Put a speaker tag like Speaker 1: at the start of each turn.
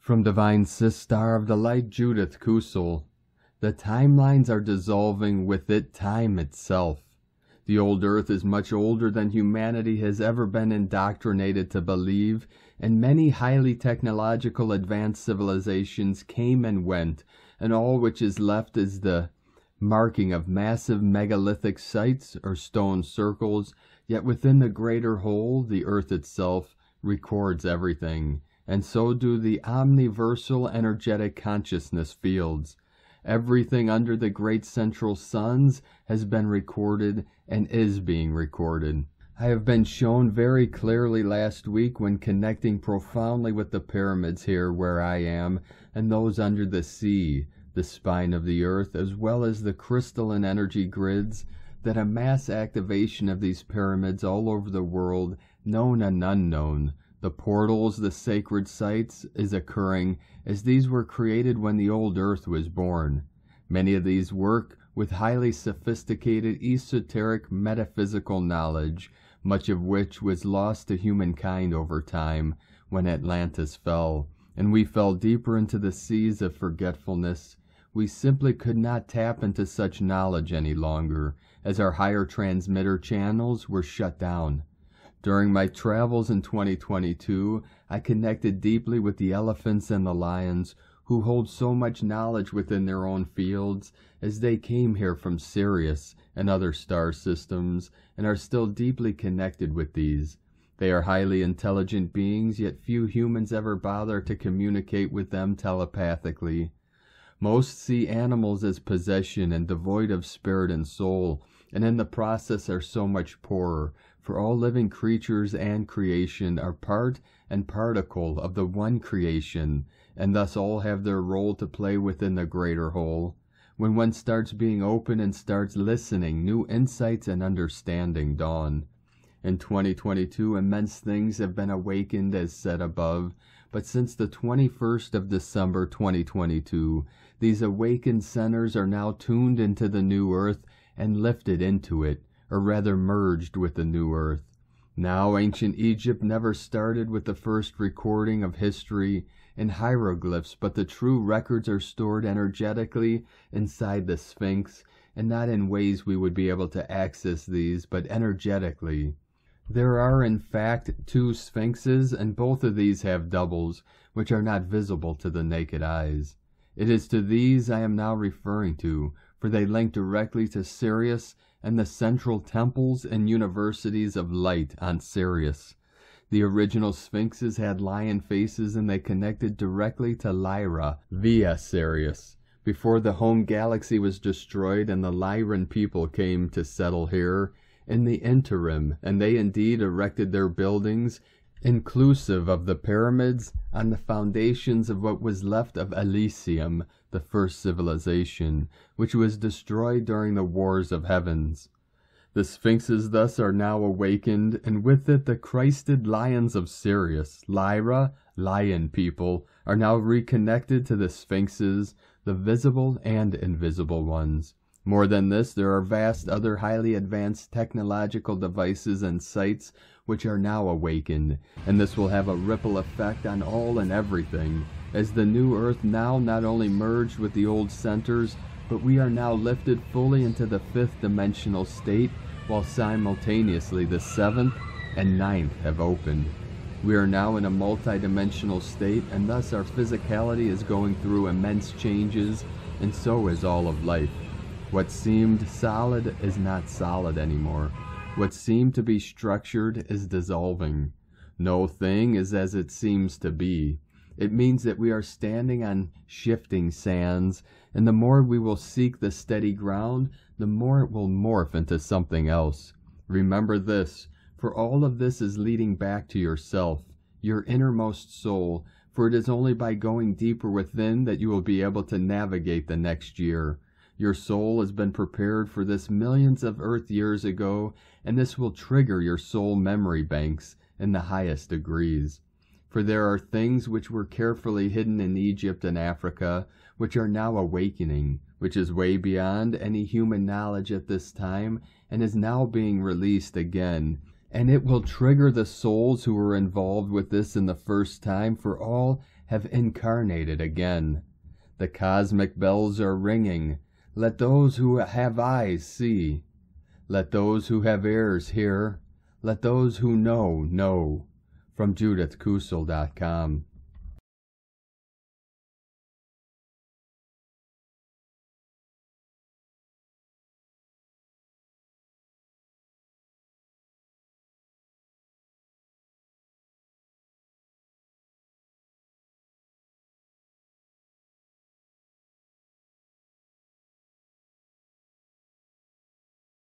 Speaker 1: From Divine Sistar of the Light Judith Kusel. The timelines are dissolving, with it time itself. The old earth is much older than humanity has ever been indoctrinated to believe, and many highly technological advanced civilizations came and went, and all which is left is the marking of massive megalithic sites or stone circles, yet within the greater whole, the earth itself records everything, and so do the omniversal energetic consciousness fields. Everything under the great central suns has been recorded and is being recorded. I have been shown very clearly last week when connecting profoundly with the pyramids here where I am and those under the sea, the spine of the earth, as well as the crystalline energy grids, that a mass activation of these pyramids all over the world, known and unknown, the portals, the sacred sites, is occurring as these were created when the old earth was born. Many of these work with highly sophisticated esoteric metaphysical knowledge, much of which was lost to humankind over time when Atlantis fell, and we fell deeper into the seas of forgetfulness. We simply could not tap into such knowledge any longer, as our higher transmitter channels were shut down. During my travels in 2022, I connected deeply with the elephants and the lions, who hold so much knowledge within their own fields, as they came here from Sirius and other star systems, and are still deeply connected with these. They are highly intelligent beings, yet few humans ever bother to communicate with them telepathically. Most see animals as possession and devoid of spirit and soul, and in the process are so much poorer, for all living creatures and creation are part and particle of the one creation, and thus all have their role to play within the greater whole. When one starts being open and starts listening, new insights and understanding dawn. In 2022, immense things have been awakened as said above, but since the 21st of December 2022, these awakened centers are now tuned into the new earth and lifted into it, or rather merged with the new earth. Now ancient Egypt never started with the first recording of history in hieroglyphs, but the true records are stored energetically inside the Sphinx, and not in ways we would be able to access these, but energetically. There are in fact 2 Sphinxes, and both of these have doubles, which are not visible to the naked eyes. It is to these I am now referring to, for they link directly to Sirius and the central temples and universities of light on Sirius. The original Sphinxes had lion faces, and they connected directly to Lyra via Sirius. Before the home galaxy was destroyed and the Lyran people came to settle here in the interim, and they indeed erected their buildings, inclusive of the pyramids, on the foundations of what was left of Elysium, the first civilization, which was destroyed during the Wars of Heavens. The Sphinxes thus are now awakened, and with it the Christed Lions of Sirius, Lyra, lion people, are now reconnected to the Sphinxes, the visible and invisible ones. More than this, there are vast other highly advanced technological devices and sites which are now awakened, and this will have a ripple effect on all and everything, as the new earth now not only merged with the old centers, but we are now lifted fully into the 5th dimensional state, while simultaneously the 7th and 9th have opened. We are now in a multi-dimensional state, and thus our physicality is going through immense changes, and so is all of life. What seemed solid is not solid anymore. What seemed to be structured is dissolving. No thing is as it seems to be. It means that we are standing on shifting sands, and the more we will seek the steady ground, the more it will morph into something else. Remember this, for all of this is leading back to yourself, your innermost soul, for it is only by going deeper within that you will be able to navigate the next year. Your soul has been prepared for this millions of Earth years ago, and this will trigger your soul memory banks in the highest degrees. For there are things which were carefully hidden in Egypt and Africa, which are now awakening, which is way beyond any human knowledge at this time, and is now being released again. And it will trigger the souls who were involved with this in the first time, for all have incarnated again. The cosmic bells are ringing. Let those who have eyes see. Let those who have ears hear. Let those who know, know. From JudithKusel.com.